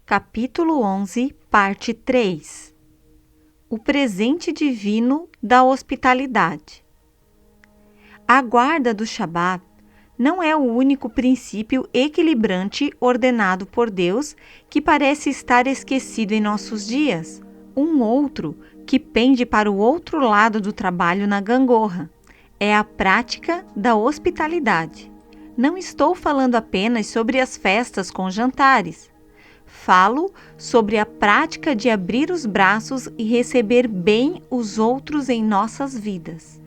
Capítulo 11, parte 3. O presente divino da hospitalidade. A guarda do Shabat não é o único princípio equilibrante ordenado por Deus que parece estar esquecido em nossos dias. Um outro, que pende para o outro lado do trabalho na gangorra, é a prática da hospitalidade. Não estou falando apenas sobre as festas com jantares. Falo sobre a prática de abrir os braços e receber bem os outros em nossas vidas.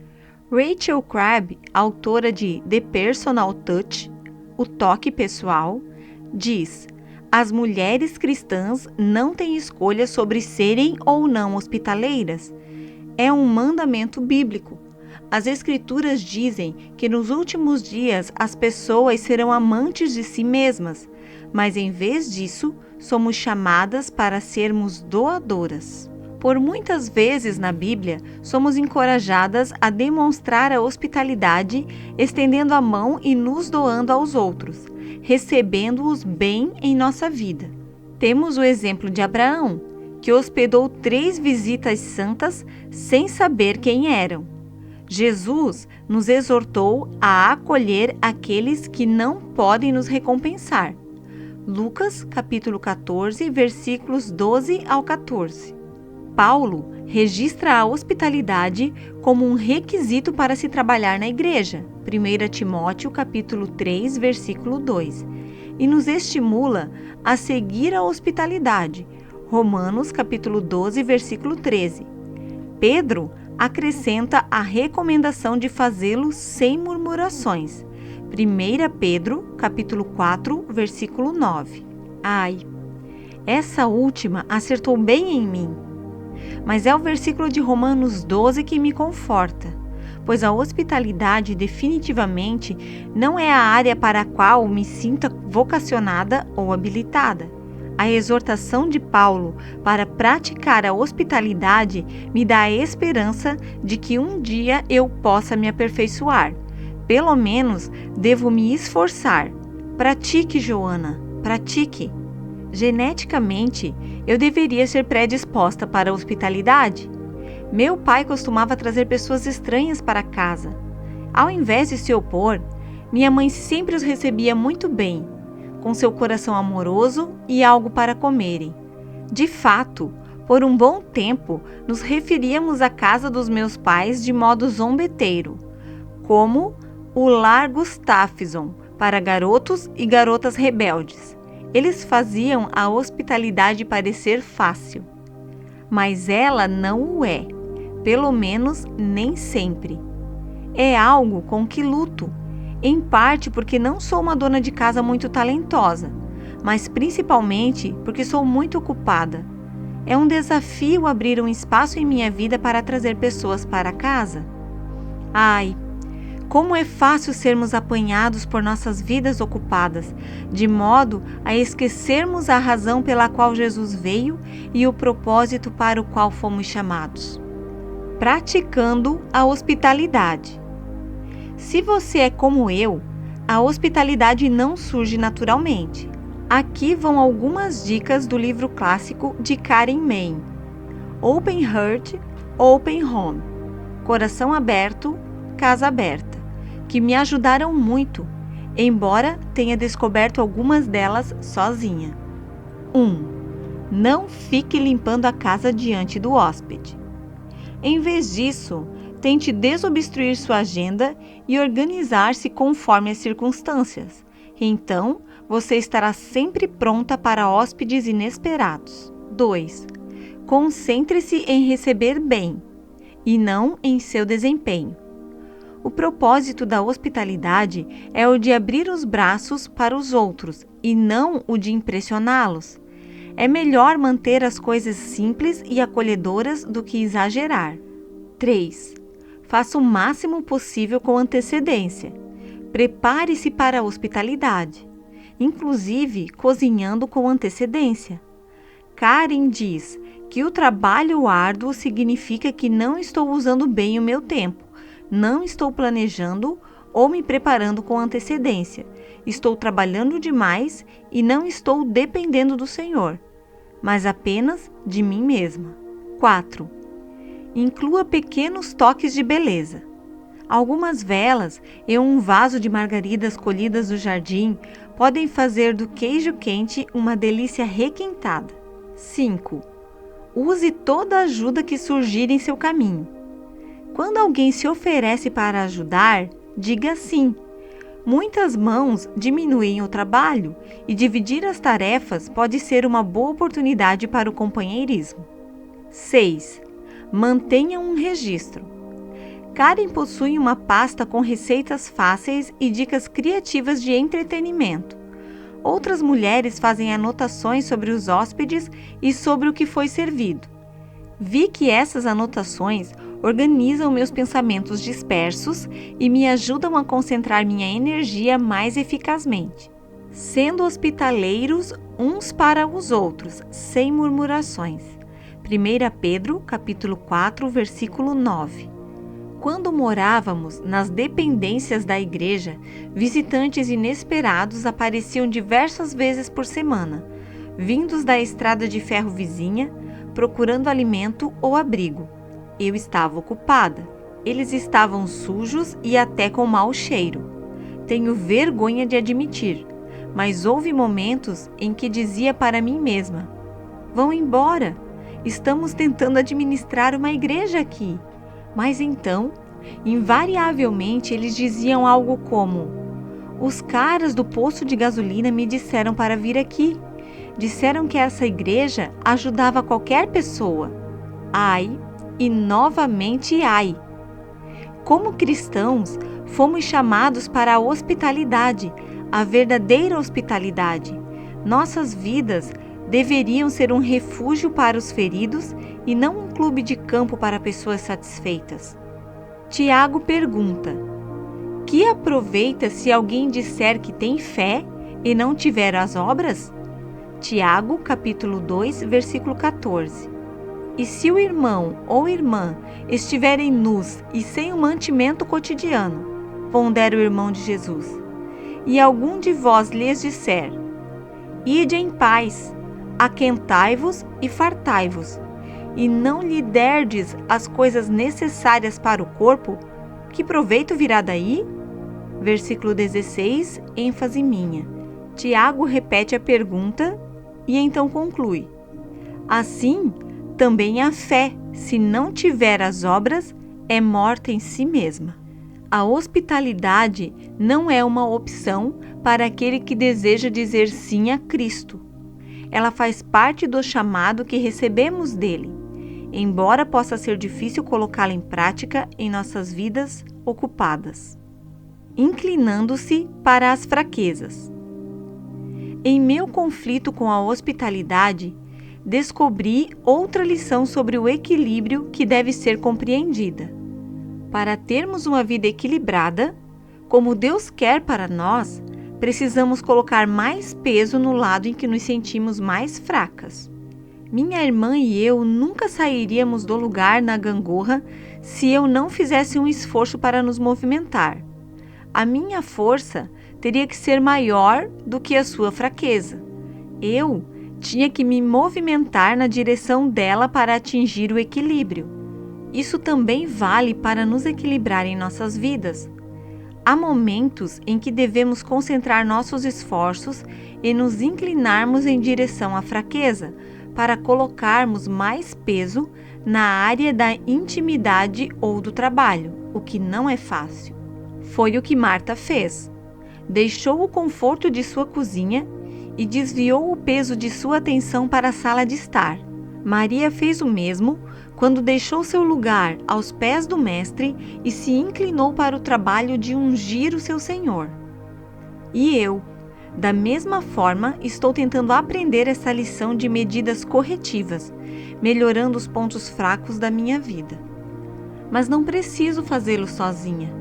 Rachel Crabb, autora de The Personal Touch, O Toque Pessoal, diz: as mulheres cristãs não têm escolha sobre serem ou não hospitaleiras. É um mandamento bíblico. As Escrituras dizem que nos últimos dias as pessoas serão amantes de si mesmas, mas em vez disso, somos chamadas para sermos doadoras. Por muitas vezes na Bíblia, somos encorajadas a demonstrar a hospitalidade, estendendo a mão e nos doando aos outros, recebendo-os bem em nossa vida. Temos o exemplo de Abraão, que hospedou 3 visitas santas sem saber quem eram. Jesus nos exortou a acolher aqueles que não podem nos recompensar. Lucas, capítulo 14, versículos 12 ao 14. Paulo registra a hospitalidade como um requisito para se trabalhar na igreja. 1 Timóteo, capítulo 3, versículo 2. E nos estimula a seguir a hospitalidade. Romanos, capítulo 12, versículo 13. Pedro acrescenta a recomendação de fazê-lo sem murmurações. 1 Pedro, capítulo 4, versículo 9. Ai, essa última acertou bem em mim. Mas é o versículo de Romanos 12 que me conforta, pois a hospitalidade definitivamente não é a área para a qual me sinta vocacionada ou habilitada. A exortação de Paulo para praticar a hospitalidade me dá a esperança de que um dia eu possa me aperfeiçoar. Pelo menos devo me esforçar. Pratique, Joana, pratique. Geneticamente, eu deveria ser predisposta para a hospitalidade. Meu pai costumava trazer pessoas estranhas para casa. Ao invés de se opor, minha mãe sempre os recebia muito bem, com seu coração amoroso e algo para comerem. De fato, por um bom tempo, nos referíamos à casa dos meus pais de modo zombeteiro, como o Lar Gustafsson, para garotos e garotas rebeldes. Eles faziam a hospitalidade parecer fácil. Mas ela não o é, pelo menos nem sempre. É algo com que luto, em parte porque não sou uma dona de casa muito talentosa, mas principalmente porque sou muito ocupada. É um desafio abrir um espaço em minha vida para trazer pessoas para casa. Ai, como é fácil sermos apanhados por nossas vidas ocupadas, de modo a esquecermos a razão pela qual Jesus veio e o propósito para o qual fomos chamados. Praticando a hospitalidade. Se você é como eu, a hospitalidade não surge naturalmente. Aqui vão algumas dicas do livro clássico de Karen Main, Open Heart, Open Home, Coração Aberto, Casa Aberta, que me ajudaram muito, embora tenha descoberto algumas delas sozinha. 1. Não fique limpando a casa diante do hóspede. Em vez disso, tente desobstruir sua agenda e organizar-se conforme as circunstâncias. Então, você estará sempre pronta para hóspedes inesperados. 2. Concentre-se em receber bem, e não em seu desempenho. O propósito da hospitalidade é o de abrir os braços para os outros, e não o de impressioná-los. É melhor manter as coisas simples e acolhedoras do que exagerar. 3. Faça o máximo possível com antecedência. Prepare-se para a hospitalidade, inclusive cozinhando com antecedência. Karen diz que o trabalho árduo significa que não estou usando bem o meu tempo, não estou planejando ou me preparando com antecedência. Estou trabalhando demais e não estou dependendo do Senhor, mas apenas de mim mesma. 4. Inclua pequenos toques de beleza. Algumas velas e um vaso de margaridas colhidas do jardim podem fazer do queijo quente uma delícia requentada. 5. Use toda a ajuda que surgir em seu caminho. Quando alguém se oferece para ajudar, diga sim. Muitas mãos diminuem o trabalho e dividir as tarefas pode ser uma boa oportunidade para o companheirismo. 6. Mantenha um registro. Karen possui uma pasta com receitas fáceis e dicas criativas de entretenimento. Outras mulheres fazem anotações sobre os hóspedes e sobre o que foi servido. Vi que essas anotações organizam meus pensamentos dispersos e me ajudam a concentrar minha energia mais eficazmente. Sendo hospitaleiros uns para os outros, sem murmurações. 1 Pedro, capítulo 4, versículo 9. Quando morávamos nas dependências da igreja, visitantes inesperados apareciam diversas vezes por semana, vindos da estrada de ferro vizinha, procurando alimento ou abrigo. Eu estava ocupada. Eles estavam sujos e até com mau cheiro. Tenho vergonha de admitir, mas houve momentos em que dizia para mim mesma: vão embora, estamos tentando administrar uma igreja aqui. Mas então, invariavelmente, eles diziam algo como: os caras do posto de gasolina me disseram para vir aqui. Disseram que essa igreja ajudava qualquer pessoa. Ai, e novamente ai! Como cristãos, fomos chamados para a hospitalidade, a verdadeira hospitalidade. Nossas vidas deveriam ser um refúgio para os feridos e não um clube de campo para pessoas satisfeitas. Tiago pergunta: que aproveita se alguém disser que tem fé e não tiver as obras? Tiago, capítulo 2, versículo 14. E se o irmão ou irmã estiverem nus e sem o mantimento cotidiano, pondera o irmão de Jesus, e algum de vós lhes disser: ide em paz, aquentai-vos e fartai-vos, e não lhe derdes as coisas necessárias para o corpo, que proveito virá daí? Versículo 16, ênfase minha. Tiago repete a pergunta e então conclui: assim, também a fé, se não tiver as obras, é morta em si mesma. A hospitalidade não é uma opção para aquele que deseja dizer sim a Cristo. Ela faz parte do chamado que recebemos dele, embora possa ser difícil colocá-la em prática em nossas vidas ocupadas. Inclinando-se para as fraquezas. Em meu conflito com a hospitalidade, descobri outra lição sobre o equilíbrio que deve ser compreendida. Para termos uma vida equilibrada, como Deus quer para nós, precisamos colocar mais peso no lado em que nos sentimos mais fracas. Minha irmã e eu nunca sairíamos do lugar na gangorra se eu não fizesse um esforço para nos movimentar. A minha força teria que ser maior do que a sua fraqueza. Eu tinha que me movimentar na direção dela para atingir o equilíbrio. Isso também vale para nos equilibrar em nossas vidas. Há momentos em que devemos concentrar nossos esforços e nos inclinarmos em direção à fraqueza, para colocarmos mais peso na área da intimidade ou do trabalho, o que não é fácil. Foi o que Marta fez. Deixou o conforto de sua cozinha e desviou o peso de sua atenção para a sala de estar. Maria fez o mesmo quando deixou seu lugar aos pés do Mestre e se inclinou para o trabalho de ungir o seu Senhor. E eu, da mesma forma, estou tentando aprender essa lição de medidas corretivas, melhorando os pontos fracos da minha vida. Mas não preciso fazê-lo sozinha.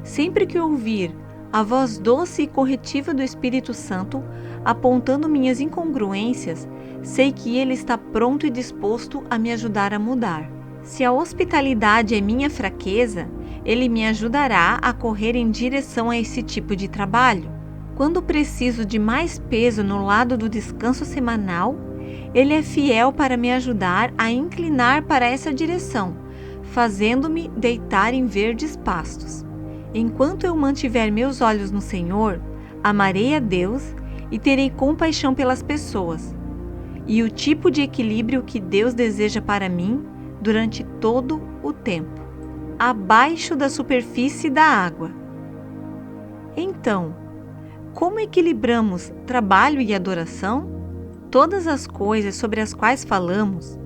Sempre que ouvir a voz doce e corretiva do Espírito Santo, apontando minhas incongruências, sei que Ele está pronto e disposto a me ajudar a mudar. Se a hospitalidade é minha fraqueza, ele me ajudará a correr em direção a esse tipo de trabalho. Quando preciso de mais peso no lado do descanso semanal, ele é fiel para me ajudar a inclinar para essa direção, fazendo-me deitar em verdes pastos. Enquanto eu mantiver meus olhos no Senhor, amarei a Deus e terei compaixão pelas pessoas, e o tipo de equilíbrio que Deus deseja para mim durante todo o tempo, abaixo da superfície da água. Então, como equilibramos trabalho e adoração? Todas as coisas sobre as quais falamos,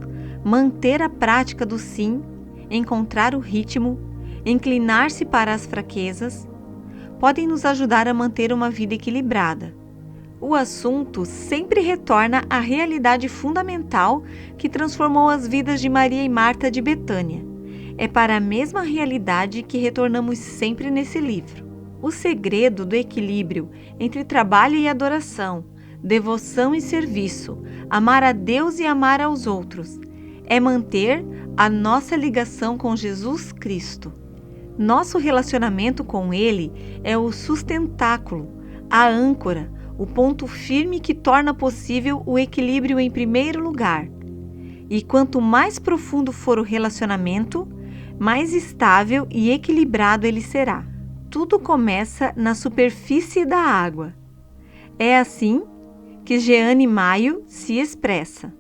manter a prática do sim, encontrar o ritmo, inclinar-se para as fraquezas, podem nos ajudar a manter uma vida equilibrada. O assunto sempre retorna à realidade fundamental que transformou as vidas de Maria e Marta de Betânia. É para a mesma realidade que retornamos sempre nesse livro. O segredo do equilíbrio entre trabalho e adoração, devoção e serviço, amar a Deus e amar aos outros, é manter a nossa ligação com Jesus Cristo. Nosso relacionamento com Ele é o sustentáculo, a âncora, o ponto firme que torna possível o equilíbrio em primeiro lugar. E quanto mais profundo for o relacionamento, mais estável e equilibrado ele será. Tudo começa na superfície da água. É assim que Jeane Maio se expressa.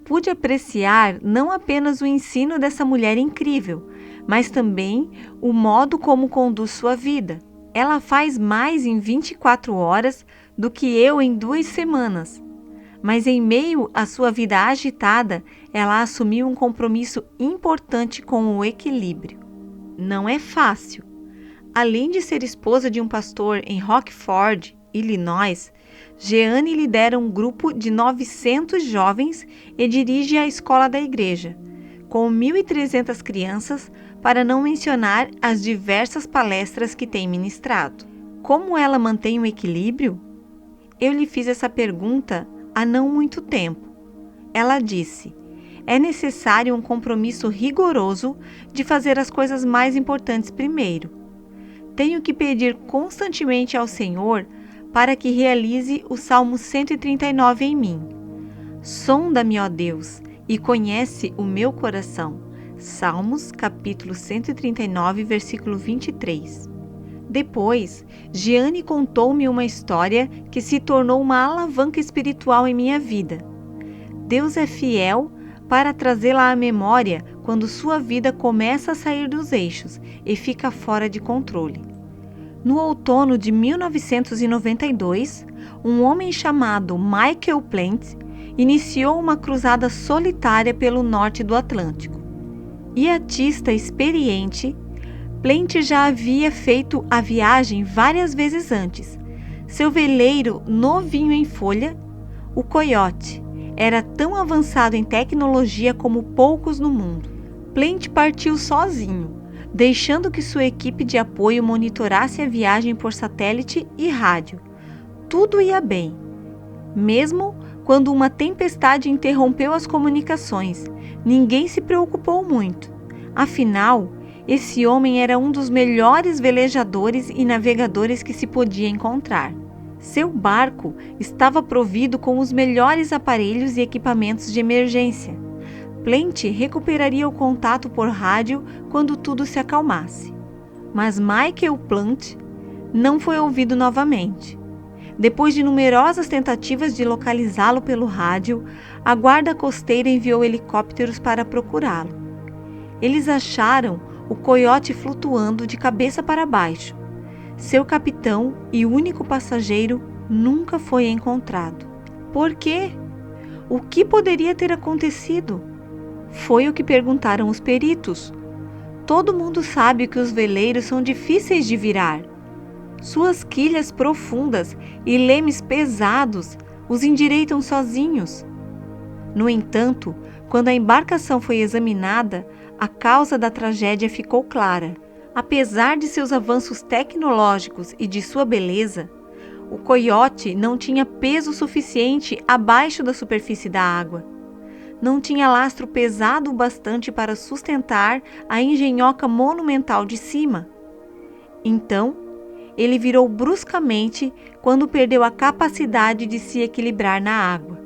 Pude apreciar não apenas o ensino dessa mulher incrível, mas também o modo como conduz sua vida. Ela faz mais em 24 horas do que eu em 2 semanas. Mas em meio à sua vida agitada, ela assumiu um compromisso importante com o equilíbrio. Não é fácil. Além de ser esposa de um pastor em Rockford, Illinois, Jeane lidera um grupo de 900 jovens e dirige a escola da igreja, com 1.300 crianças, para não mencionar as diversas palestras que tem ministrado. Como ela mantém o equilíbrio? Eu lhe fiz essa pergunta há não muito tempo. Ela disse: é necessário um compromisso rigoroso de fazer as coisas mais importantes primeiro. Tenho que pedir constantemente ao Senhor para que realize o Salmo 139 em mim. Sonda-me, ó Deus, e conhece o meu coração. Salmos, capítulo 139, versículo 23. Depois, Jeane contou-me uma história que se tornou uma alavanca espiritual em minha vida. Deus é fiel para trazê-la à memória quando sua vida começa a sair dos eixos e fica fora de controle. No outono de 1992, um homem chamado Michael Plant iniciou uma cruzada solitária pelo norte do Atlântico. Iatista experiente, Plant já havia feito a viagem várias vezes antes. Seu veleiro novinho em folha, o Coyote, era tão avançado em tecnologia como poucos no mundo. Plant partiu sozinho, deixando que sua equipe de apoio monitorasse a viagem por satélite e rádio. Tudo ia bem, mesmo quando uma tempestade interrompeu as comunicações. Ninguém se preocupou muito. Afinal, esse homem era um dos melhores velejadores e navegadores que se podia encontrar. Seu barco estava provido com os melhores aparelhos e equipamentos de emergência. Plant recuperaria o contato por rádio quando tudo se acalmasse. Mas Michael Plant não foi ouvido novamente. Depois de numerosas tentativas de localizá-lo pelo rádio, a guarda costeira enviou helicópteros para procurá-lo. Eles acharam o Coyote flutuando de cabeça para baixo. Seu capitão e único passageiro nunca foi encontrado. Por quê? O que poderia ter acontecido? Foi o que perguntaram os peritos. Todo mundo sabe que os veleiros são difíceis de virar. Suas quilhas profundas e lemes pesados os endireitam sozinhos. No entanto, quando a embarcação foi examinada, a causa da tragédia ficou clara. Apesar de seus avanços tecnológicos e de sua beleza, o Coyote não tinha peso suficiente abaixo da superfície da água. não tinha lastro pesado o bastante para sustentar a engenhoca monumental de cima. Então, ele virou bruscamente quando perdeu a capacidade de se equilibrar na água.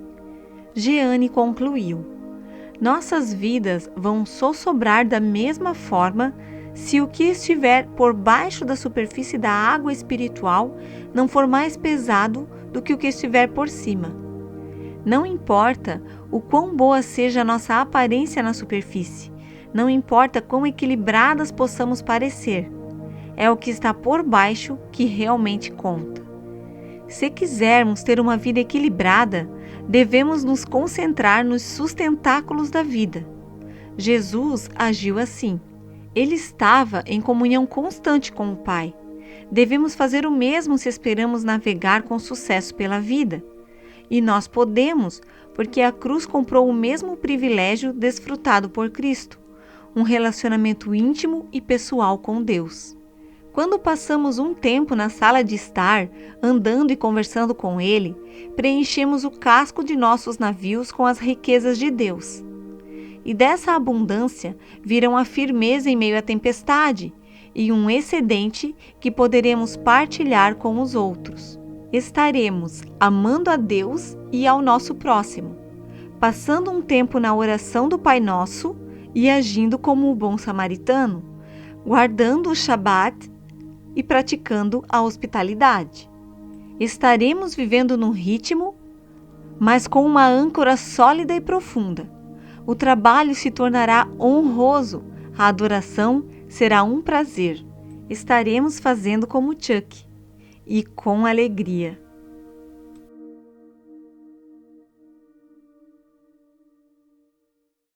Jeane concluiu: nossas vidas vão sossobrar da mesma forma se o que estiver por baixo da superfície da água espiritual não for mais pesado do que o que estiver por cima. Não importa o quão boa seja a nossa aparência na superfície, não importa quão equilibradas possamos parecer, é o que está por baixo que realmente conta. Se quisermos ter uma vida equilibrada, devemos nos concentrar nos sustentáculos da vida. Jesus agiu assim. Ele estava em comunhão constante com o Pai. Devemos fazer o mesmo se esperamos navegar com sucesso pela vida. E nós podemos, porque a cruz comprou o mesmo privilégio desfrutado por Cristo, um relacionamento íntimo e pessoal com Deus. Quando passamos um tempo na sala de estar, andando e conversando com Ele, preenchemos o casco de nossos navios com as riquezas de Deus. E dessa abundância virão a firmeza em meio à tempestade e um excedente que poderemos partilhar com os outros. Estaremos amando a Deus e ao nosso próximo, passando um tempo na oração do Pai Nosso e agindo como o bom samaritano, guardando o Shabat e praticando a hospitalidade. Estaremos vivendo num ritmo, mas com uma âncora sólida e profunda. O trabalho se tornará honroso, a adoração será um prazer. Estaremos fazendo como Chuck, e com alegria.